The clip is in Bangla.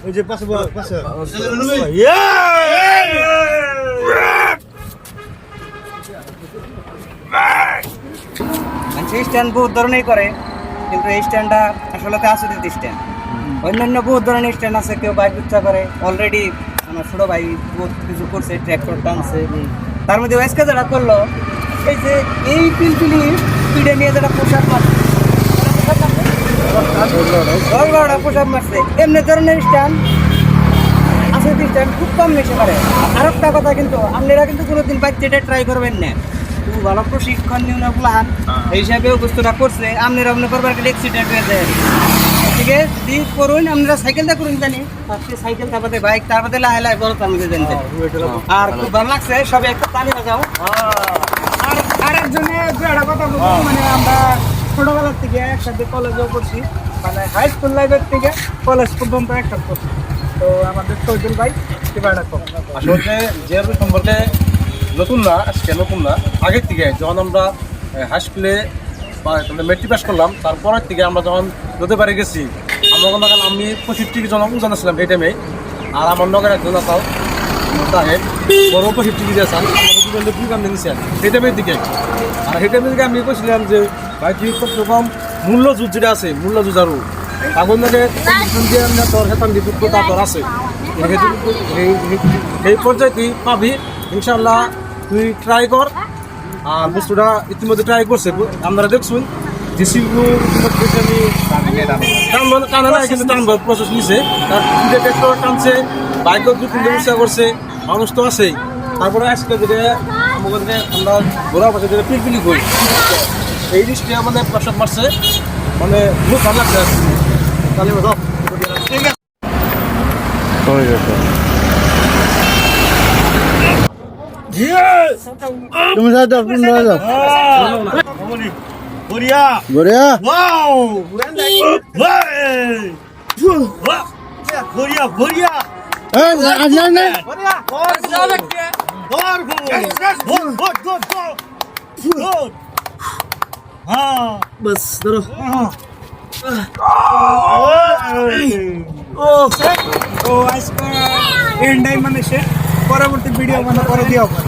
ওই যে পাশে পাশে স্ট্যান্ড বহুত ধরনের করে, কিন্তু এই স্ট্যান্ডটা আসলে আসলে স্ট্যান্ড। অন্যান্য বহুত ধরনের স্ট্যান্ড আছে, কেউ বাইক উচ্চা করে। অলরেডি আমার ছোটো ভাই বহুত কিছু করছে, ট্র্যাক্টর টানছে। তার মধ্যে আজকে যেটা করলো, এই যে এই পিলপিলি পিঠে নিয়ে যেটা পোশাক মারছে, পোশাক মারছে, এমনি ধরনের স্ট্যান্ড আছে স্ট্যান্ড খুব কম নেশে করে। আর একটা কথা, কিন্তু আপনারা কিন্তু কোনোদিন বাইক যেটা ট্রাই করবেন না, খুব ভালো প্রশিক্ষণ নিউ না প্লান এই হিসাবে অবস্থাটা করছে। আপনারা মনে করবার গেলে অ্যাক্সিডেন্ট হয়ে যায়। ঠিক আছে, যদি করুন আপনারা সাইকেলটা করুন, জানি সাইকেল তারপরে বাইক, তারপরে লাহে লাহে বড় তার মধ্যে জানতেন। আর খুব ভালো লাগছে, সবাই একটা তালি বাজাও। আর আরেকজনে একটা কথা বলবো, মানে আমরা ছোটবেলার থেকে একসাথে কলেজেও করছি, মানে হাই স্কুল লাইফের থেকে কলেজ পর্যন্ত একসাথে করছি। তো আমাদের শহীদুল ভাই কিভাবে আসলে যেহেতু সম্পর্কে নতুন না, আজকে নতুন না, আগের থেকে যখন আমরা হাই স্কুলে বা মেট্রিক পাস করলাম, তারপরের থেকে আমরা যখন নদী পাড়ে গেছি, আমরা কোনো আমি 65 জন উজান ছিলাম এই টাইমে। আর আমার নগর একজন আসাও তাহের বড় 65 দিয়েছেন, আমাদের দুই কাম নিয়েছেন সেই টাইমের দিকে। আর সেই টাইমের দিকে আমি বলছিলাম যে ভাই তুই কম মূল্য যুদ্ধ যেটা আছে, মূল্য যুদ্ধ আরও তখন থেকে তোর হেতান বিপুলতা তোর আছে, এই পর্যায়ে তুই পাবি ইনশাল্লাহ। তুই ট্রাই কর। আর বস্তুটা ইতিমধ্যে ট্রাই করছে, আপনারা দেখছুন জেসিগুলো প্রসেস নিছে, তার ট্রাক্টর টানছে, বাইকও 2-3 ব্যবস্থা করছে, মানুষ তো আছেই। তারপরে আজকে যেটা আমাদের আমরা ঘোরা পাশে যেটা পিলপিলি করি, এই জিনিসটা আমাদের প্রসাদ মারছে, মানে খুব ভালো লাগছে। তাহলে ঠিক আছে। তুমি যাও, তুমি যাও। Korea! বড়িয়া Wow! Korea! Korea! এই আজ না Good! বাস ধরো। আজকে এন্ড টাইম মানে সে পরবর্তী ভিডিও মানে করে দিও।